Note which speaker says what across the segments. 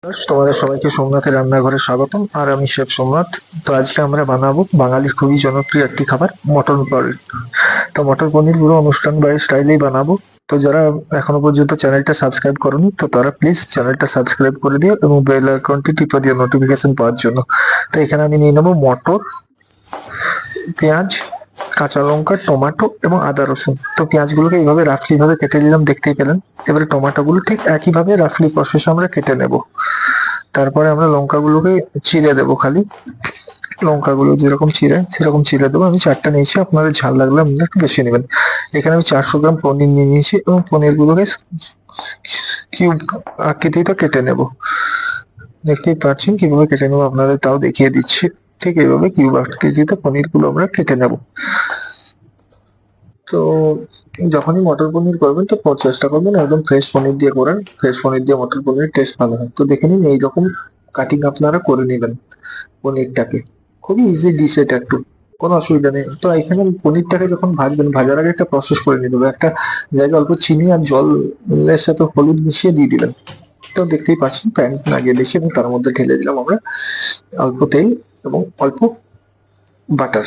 Speaker 1: তোমাদের সবাইকে সোমনাথের রান্নাঘরে স্বাগতম। আর আমি শেফ সোমনাথ। তো আজকে আমরা বানাবো বাঙালির খুবই জনপ্রিয় একটি খাবার, মটর পনির। তো মটর পনির পুরো অনুষ্ঠান বাড়ির স্টাইলেই বানাবো। তো যারা এখনো পর্যন্ত চ্যানেলটা সাবস্ক্রাইব করনি, তো তারা প্লিজ চ্যানেলটা সাবস্ক্রাইব করে দিও এবং বেল আইকনটি টিপে দিও নোটিফিকেশন পাওয়ার জন্য। তো এখানে আমি নিয়ে নেবো মটর, পেঁয়াজ, কাঁচা লঙ্কা, টমেটো এবং আদা রসুন। তো পেঁয়াজগুলোকে এইভাবে রাফলি ভাবে কেটে নিলাম, দেখতেই পেলেন। এবারে টমেটোগুলো ঠিক একইভাবে রাফলি প্রসেস আমরা কেটে নেব। তারপরে আমরা লঙ্কাগুলোকে চিড়ে দেবো খালি। লঙ্কাগুলো যেরকম চিড়ে সেরকম চিড়ে দেবো। আমি 4টা নিয়েছি, আপনাদের ঝাল লাগলে আপনারা একটু বেশি নেবেন। এখানে আমি 400 গ্রাম পনির নিয়ে নিয়েছি এবং পনিরগুলোকে কিউব আকৃতিতে কেটে নেব। দেখতেই পাচ্ছেন কিভাবে কেটে নেবো, আপনাদের তাও দেখিয়ে দিচ্ছি। ঠিক এইভাবে কিউব আকৃতিতে পনিরগুলো আমরা কেটে নেব। তো যখনই মটর পনির করবেন তো চেষ্টা করবেন একদম ফ্রেশ পনির দিয়ে করেন। ফ্রেশ পনির দিয়ে মটর পনিরের টেস্ট ভালো হয়। তো দেখে নিন এইরকম কাটিং আপনারা করে নেবেন পনিরটাকে। খুবই ইজি ডিশ এটা, একটু কোনো অসুবিধা নেই। তো এখানে পনিরটাকে যখন ভাজবেন, ভাজার আগে একটা প্রসেস করে নিতে হবে। একটা জায়গায় অল্প চিনি আর জলের সাথে হলুদ মিশিয়ে দিয়ে দিবেন। তো দেখতেই পাচ্ছেন প্যান লাগিয়ে দিয়েছি এবং তার মধ্যে ঢেলে দিলাম আমরা অল্প তেল এবং অল্প বাটার।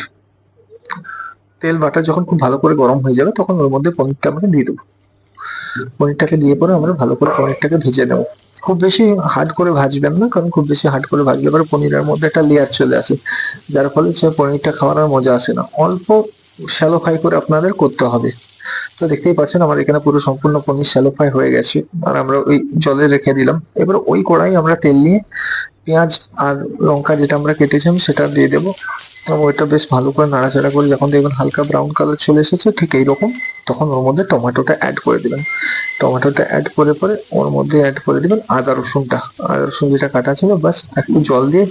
Speaker 1: তেল বাটার যখন খুব ভালো করে গরম হয়ে যাবে তখন ওর মধ্যে পনিরটা আমরা দিয়ে দেবো। পনিরটাকে দিয়ে পরে আমরা ভালো করে পনিরটাকে ভেজে নেবো। খুব বেশি হার্ড করে ভাজবেন না, কারণ খুব বেশি হার্ড করে ভাজলে পরে পনিরের মধ্যে একটা লেয়ার চলে আসে, যার ফলে সে পনিরটা খাওয়ার আর মজা আসে না। অল্প শ্যালো ফ্রাই করে আপনাদের করতে হবে। তো দেখতেই পাচ্ছেন আমার এখানে পুরো সম্পূর্ণ পনির শ্যালো ফ্রাই হয়ে গেছে আর আমরা ওই জলে রেখে দিলাম। এবার ওই কড়াই আমরা তেল নিয়ে পেঁয়াজ আর লঙ্কা যেটা আমরা কেটেছিলাম সেটা দিয়ে দেবো এবং ওইটা বেশ ভালো করে নাড়াচাড়া করে যখন দেখবেন হালকা ব্রাউন কালার চলে এসেছে ঠিক এইরকম, তখন ওর মধ্যে টমেটোটা অ্যাড করে দিবেন। টমেটোটা অ্যাড করে পরে ওর মধ্যে অ্যাড করে দিবেন আদা রসুনটা। আদা রসুন যেটা কাটা ছিল বাস একটু জল দিয়ে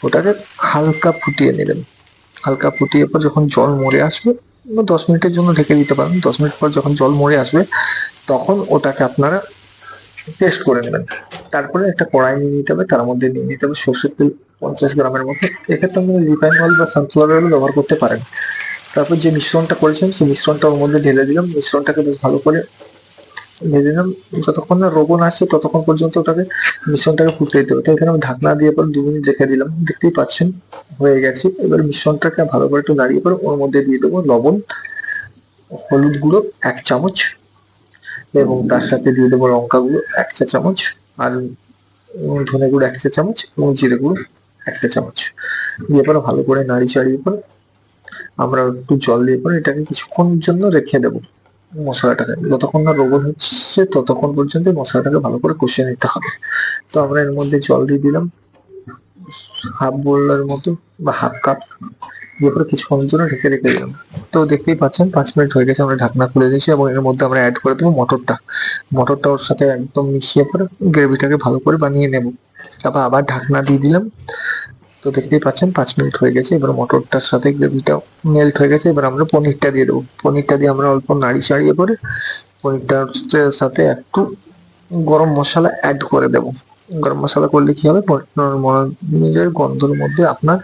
Speaker 1: ওটাকে হালকা ফুটিয়ে নেবেন। হালকা ফুটিয়ে পর যখন জল মরে আসবে, 10 মিনিটের জন্য ঢেকে দিতে পারেন। 10 মিনিট পর যখন জল মরে আসবে তখন ওটাকে আপনারা পেস্ট করে নেবেন। তারপরে একটা কড়াই নিয়ে নিতে হবে, তার মধ্যে নিয়ে নিতে হবে সর্ষের তেল 50 গ্রামের মতো। এক্ষেত্রে আপনারা রিফাইন অয়েল বা সানফ্লাওয়ার অয়েল ব্যবহার করতে পারেন। তারপর যে মিশ্রণটা করেছেন সেই মিশ্রণটা ওর মধ্যে ঢেলে দিলাম। মিশ্রণটাকে বেশ ভালো করে ভেজে নিলাম। যতক্ষণ না রোগন আসছে ততক্ষণ পর্যন্ত ওটাকে মিশ্রণটাকে ফুটতে দিতে হবে। তো এখানে আমি ঢাকনা দিয়ে পর 2 মিনিট রেখে দিলাম। দেখতেই পাচ্ছেন হয়ে গেছে। এবার মিশ্রণটাকে ভালো করে একটু নাড়িয়ে পরে ওর মধ্যে দিয়ে দেবো লবণ, হলুদ গুঁড়ো 1 চামচ এবং তার সাথে দিয়ে দেবো লঙ্কা গুঁড়ো 1 চা চামচ আর ধনে গুঁড়ো 1 চা চামচ এবং জিরে গুঁড়ো 1 চা চামচ দিয়ে পরে ভালো করে নাড়ি চাড়িয়ে পরে আমরা একটু জল দিয়ে পরে এটাকে কিছুক্ষণের জন্য রেখে দেবো। মশলাটাকে যতক্ষণ না রোগন হচ্ছে ততক্ষণ পর্যন্ত মশলাটাকে ভালো করে কষিয়ে নিতে হবে। তো আমরা এর মধ্যে জল দিয়ে দিলাম হাফ বোলের মতো বা হাফ কাপ, দিয়ে পরে কিছুক্ষণের জন্য ঢেকে রেখে দিলাম। তো দেখতেই পাচ্ছেন 5 মিনিট হয়ে গেছে, আমরা ঢাকনা খুলে দিয়েছি এবং এর মধ্যে আমরা অ্যাড করে দেবো মটরটা। মটরটা ওর সাথে একদম মিশিয়ে পরে গ্রেভিটাকে ভালো করে বানিয়ে নেব। তারপর আবার ঢাকনা দিয়ে দিলাম। তো দেখতেই পাচ্ছেন 5 মিনিট হয়ে গেছে। এবার মটরটার সাথে গ্রেভিটা মেল্ট হয়ে গেছে। এবার আমরা পনিরটা দিয়ে দেবো। পনিরটা দিয়ে আমরা অল্প নাড়ি চাড়িয়ে পরে পনিরটার সাথে একটু গরম মশলা অ্যাড করে দেব। গরম মশলা করলে কি হবে, পনিরের গন্ধের মধ্যে আপনার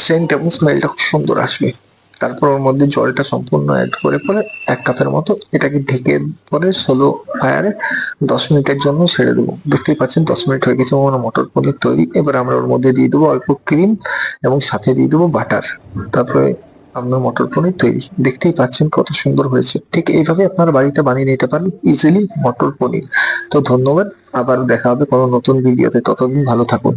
Speaker 1: সেন্ট এবং স্মেলটা খুব সুন্দর আসবে। তারপর ওর মধ্যে জলটা সম্পূর্ণ অ্যাড করে পরে 1 কাপের মতো এটাকে ঢেকে পরে স্লো ফায়ারে 10 মিনিটের জন্য ছেড়ে দেবো। দেখতেই পাচ্ছেন 10 মিনিট হয়ে গেছে আমার মটর পনির তৈরি। এবার আমরা ওর মধ্যে দিয়ে দেবো অল্প ক্রিম এবং সাথে দিয়ে দেবো বাটার। তারপরে আপনার মটর পনির তৈরি। দেখতেই পাচ্ছেন কত সুন্দর হয়েছে। ঠিক এইভাবে আপনার বাড়িতে বানিয়ে নিতে পারেন ইজিলি মটর পনির। তো ধন্যবাদ, আবার দেখা হবে কোনো নতুন ভিডিওতে। ততদিন ভালো থাকুন।